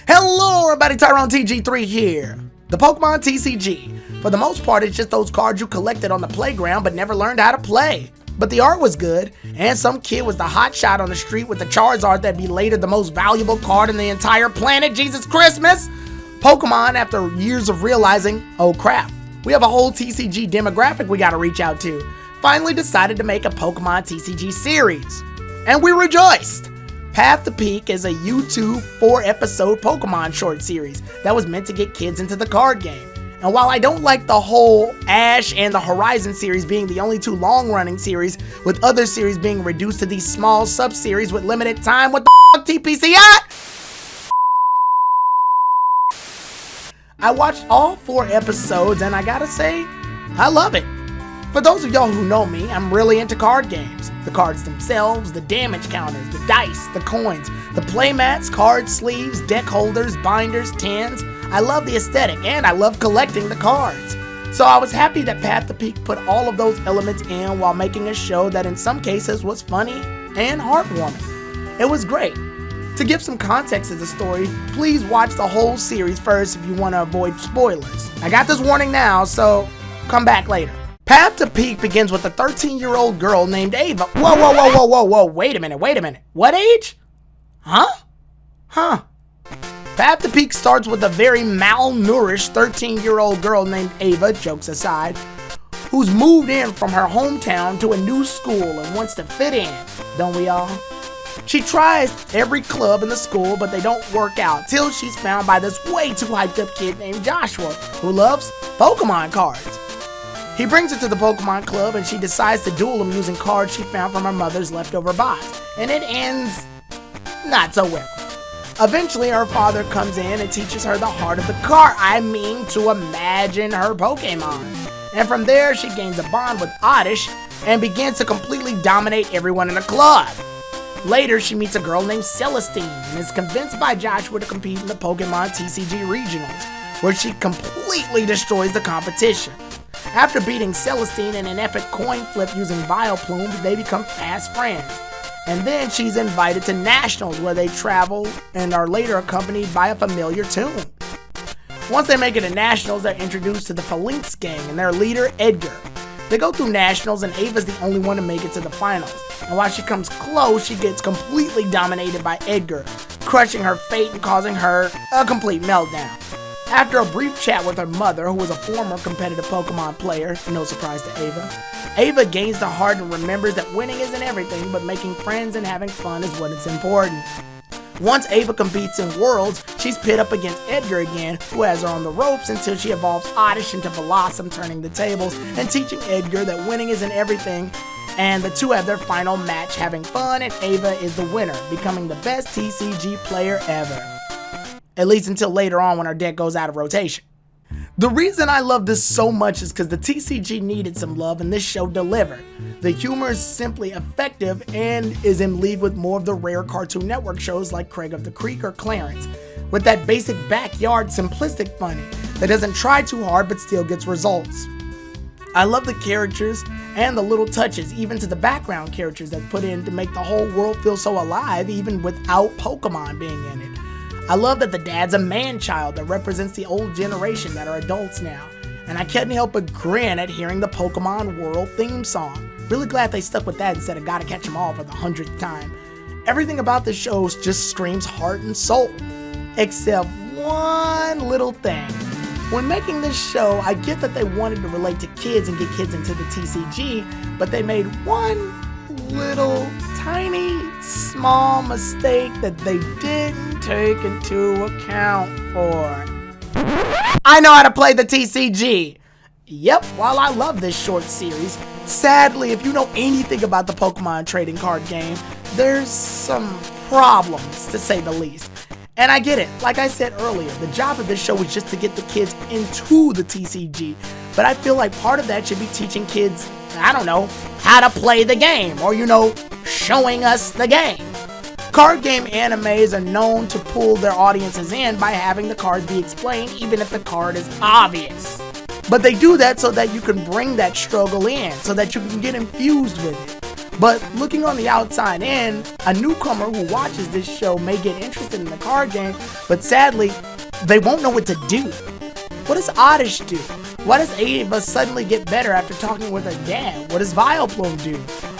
Hello everybody, Tyrone TG3 here. The Pokemon TCG. For the most part, it's just those cards you collected on the playground but never learned how to play. But the art was good, and some kid was the hot shot on the street with the Charizard that'd be later the most valuable card in the entire planet, Jesus Christmas! Pokemon, after years of realizing, oh crap, we have a whole TCG demographic we gotta reach out to, finally decided to make a Pokemon TCG series. And we rejoiced! Path to Peak is a YouTube 4-episode Pokemon short series that was meant to get kids into the card game. And while I don't like the whole Ash and the Horizon series being the only two long-running series, with other series being reduced to these small sub-series with limited time, what the fuck TPC at? I watched all 4 episodes and I gotta say, I love it. For those of y'all who know me, I'm really into card games. The cards themselves, the damage counters, the dice, the coins, the playmats, card sleeves, deck holders, binders, tins. I love the aesthetic and I love collecting the cards. So I was happy that Path to Peak put all of those elements in while making a show that in some cases was funny and heartwarming. It was great. To give some context to the story, please watch the whole series first if you want to avoid spoilers. I got this warning now, so come back later. Path to Peak begins with a 13-year-old girl named Ava. Whoa, wait a minute. What age? Huh? Path to Peak starts with a very malnourished 13-year-old girl named Ava, jokes aside, who's moved in from her hometown to a new school and wants to fit in, don't we all? She tries every club in the school, but they don't work out till she's found by this way too hyped up kid named Joshua, who loves Pokemon cards. He brings her to the Pokemon Club and she decides to duel him using cards she found from her mother's leftover box, and it ends not so well. Eventually her father comes in and teaches her the heart of the card, to imagine her Pokemon. And from there she gains a bond with Oddish and begins to completely dominate everyone in the club. Later she meets a girl named Celestine and is convinced by Joshua to compete in the Pokemon TCG Regionals, where she completely destroys the competition. After beating Celestine in an epic coin flip using Vileplume, they become fast friends. And then she's invited to Nationals, where they travel and are later accompanied by a familiar tune. Once they make it to Nationals, they're introduced to the Phalanx gang and their leader, Edgar. They go through Nationals and Ava's the only one to make it to the finals. And while she comes close, she gets completely dominated by Edgar, crushing her fate and causing her a complete meltdown. After a brief chat with her mother, who was a former competitive Pokemon player, no surprise to Ava, Ava gains the heart and remembers that winning isn't everything, but making friends and having fun is what is important. Once Ava competes in Worlds, she's pit up against Edgar again, who has her on the ropes until she evolves Oddish into Blossom, turning the tables and teaching Edgar that winning isn't everything, and the two have their final match having fun, and Ava is the winner, becoming the best TCG player ever. At least until later on when her deck goes out of rotation. The reason I love this so much is because the TCG needed some love and this show delivered. The humor is simply effective and is in league with more of the rare Cartoon Network shows like Craig of the Creek or Clarence, with that basic backyard simplistic funny that doesn't try too hard but still gets results. I love the characters and the little touches, even to the background characters that's put in to make the whole world feel so alive even without Pokemon being in it. I love that the dad's a man-child that represents the old generation that are adults now, and I couldn't help but grin at hearing the Pokemon World theme song. Really glad they stuck with that instead of Gotta Catch 'Em All for the 100th time. Everything about the show just screams heart and soul, except one little thing. When making this show, I get that they wanted to relate to kids and get kids into the TCG, but they made one little tiny small mistake that they didn't take into account for. I know how to play the TCG! Yep, while I love this short series, sadly if you know anything about the Pokemon trading card game, there's some problems to say the least. And I get it, like I said earlier, the job of this show is just to get the kids into the TCG, but I feel like part of that should be teaching kids, how to play the game, or showing us the game. Card game animes are known to pull their audiences in by having the cards be explained even if the card is obvious. But they do that so that you can bring that struggle in, so that you can get infused with it. But looking on the outside in, a newcomer who watches this show may get interested in the card game, but sadly, they won't know what to do. What does Oddish do? Why does Ava suddenly get better after talking with her dad? What does Vileplume do?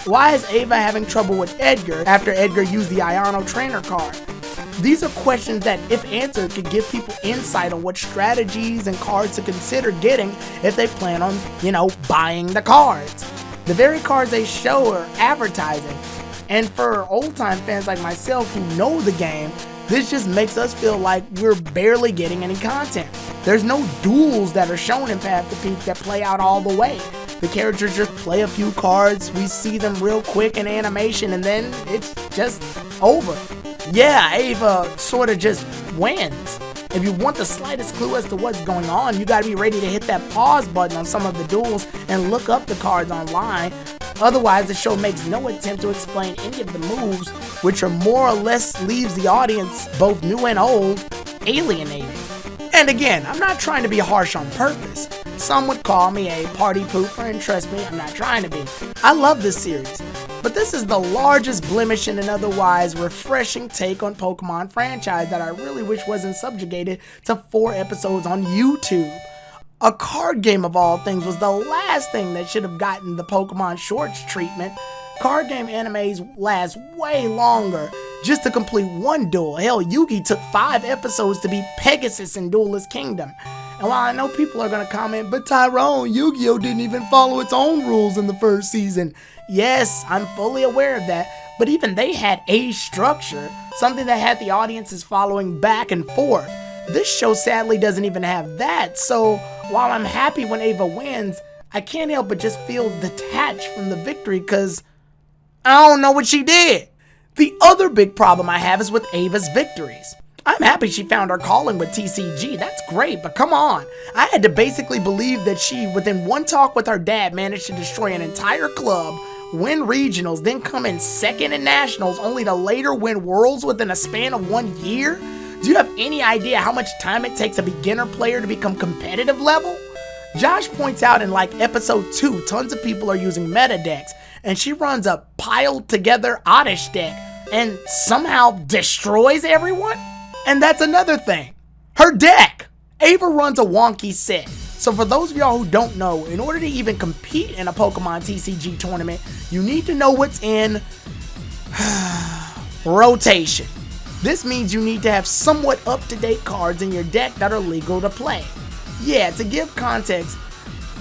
Why is Ava having trouble with Edgar after Edgar used the Iono trainer card? These are questions that, if answered, could give people insight on what strategies and cards to consider getting if they plan on, buying the cards. The very cards they show are advertising. And for old-time fans like myself who know the game, this just makes us feel like we're barely getting any content. There's no duels that are shown in Path to Peak that play out all the way. The characters just play a few cards, we see them real quick in animation, and then it's just over. Yeah, Ava sort of just wins. If you want the slightest clue as to what's going on, you gotta be ready to hit that pause button on some of the duels and look up the cards online. Otherwise, the show makes no attempt to explain any of the moves, which are more or less leaves the audience, both new and old, alienated. And again, I'm not trying to be harsh on purpose. Some would call me a party pooper, and trust me, I'm not trying to be. I love this series, but this is the largest blemish in an otherwise refreshing take on Pokemon franchise that I really wish wasn't subjugated to 4 episodes on YouTube. A card game of all things was the last thing that should have gotten the Pokemon Shorts treatment. Card game animes last way longer just to complete one duel. Hell, Yugi took 5 episodes to beat Pegasus in Duelist Kingdom. And while I know people are going to comment, but Tyrone, Yu-Gi-Oh! Didn't even follow its own rules in the first season. Yes, I'm fully aware of that, but even they had a structure, something that had the audiences following back and forth. This show sadly doesn't even have that, so while I'm happy when Ava wins, I can't help but just feel detached from the victory because I don't know what she did. The other big problem I have is with Ava's victories. I'm happy she found her calling with TCG, that's great, but come on. I had to basically believe that she, within one talk with her dad, managed to destroy an entire club, win regionals, then come in second in nationals, only to later win worlds within a span of 1 year? Do you have any idea how much time it takes a beginner player to become competitive level? Josh points out in episode 2, tons of people are using meta decks, and she runs a piled together Oddish deck and somehow destroys everyone? And that's another thing. Her deck! Ava runs a wonky set. So for those of y'all who don't know, in order to even compete in a Pokemon TCG tournament, you need to know what's in rotation. This means you need to have somewhat up-to-date cards in your deck that are legal to play. Yeah, to give context,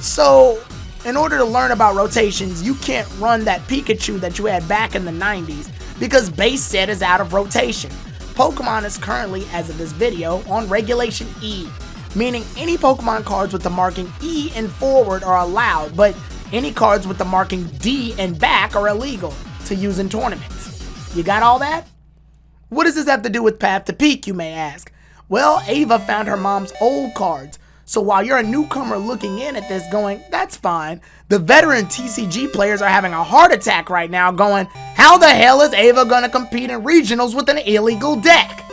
so in order to learn about rotations, you can't run that Pikachu that you had back in the 90s because base set is out of rotation. Pokemon is currently, as of this video, on Regulation E, meaning any Pokemon cards with the marking E and forward are allowed, but any cards with the marking D and back are illegal to use in tournaments. You got all that? What does this have to do with Path to Peak, you may ask? Well, Ava found her mom's old cards, so while you're a newcomer looking in at this going, that's fine, the veteran TCG players are having a heart attack right now going, how the hell is Ava gonna compete in regionals with an illegal deck?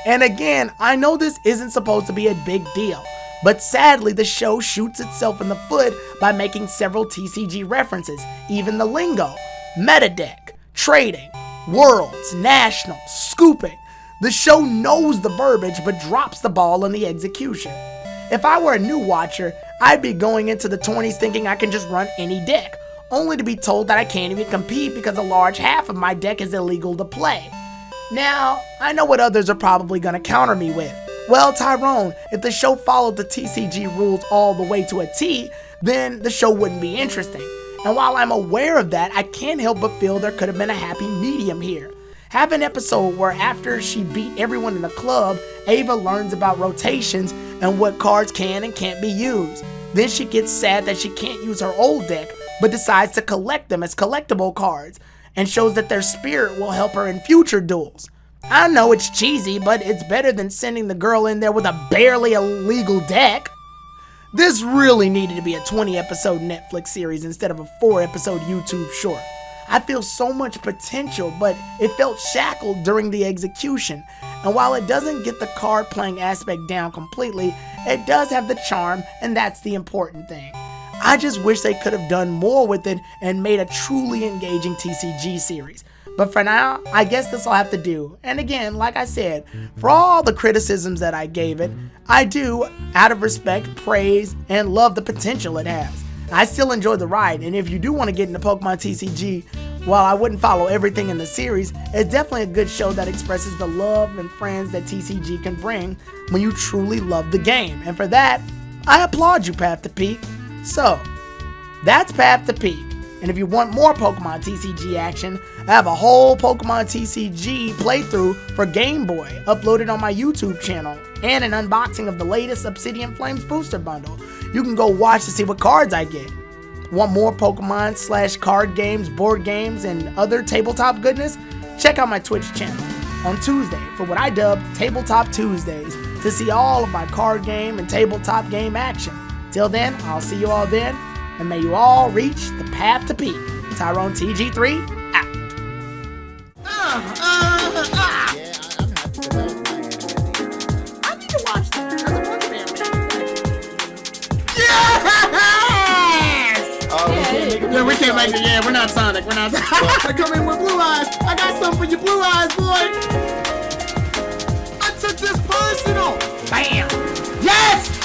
And again, I know this isn't supposed to be a big deal, but sadly the show shoots itself in the foot by making several TCG references, even the lingo, meta deck, trading, worlds, nationals, scooping. The show knows the verbiage but drops the ball in the execution. If I were a new watcher, I'd be going into the 20s thinking I can just run any deck, only to be told that I can't even compete because a large half of my deck is illegal to play. Now, I know what others are probably going to counter me with. Well, Tyrone, if the show followed the TCG rules all the way to a T, then the show wouldn't be interesting. And while I'm aware of that, I can't help but feel there could have been a happy medium here. Have an episode where after she beat everyone in the club, Ava learns about rotations and what cards can and can't be used. Then she gets sad that she can't use her old deck, but decides to collect them as collectible cards, and shows that their spirit will help her in future duels. I know it's cheesy, but it's better than sending the girl in there with a barely illegal deck. This really needed to be a 20-episode Netflix series instead of a 4-episode YouTube short. I feel so much potential, but it felt shackled during the execution. And while it doesn't get the card playing aspect down completely, it does have the charm, and that's the important thing. I just wish they could have done more with it and made a truly engaging TCG series. But for now, I guess this will have to do. And again, like I said, for all the criticisms that I gave it, I do, out of respect, praise, and love the potential it has. I still enjoy the ride, and if you do want to get into Pokemon TCG, while I wouldn't follow everything in the series, it's definitely a good show that expresses the love and friends that TCG can bring when you truly love the game. And for that, I applaud you, Path to Peak. So, that's Path to Peak. And if you want more Pokemon TCG action, I have a whole Pokemon TCG playthrough for Game Boy uploaded on my YouTube channel, and an unboxing of the latest Obsidian Flames booster bundle. You can go watch to see what cards I get. Want more Pokemon / card games, board games, and other tabletop goodness? Check out my Twitch channel on Tuesday for what I dub Tabletop Tuesdays to see all of my card game and tabletop game action. Till then, I'll see you all then, and may you all reach the path to peak. Tyrone TG3 out. I need to watch that. That's a bunch of Yeah, we can't make it. Yeah, we're not Sonic. We're not. I come in with blue eyes. I got something for your blue eyes, boy. I took this personal. Bam. Yes.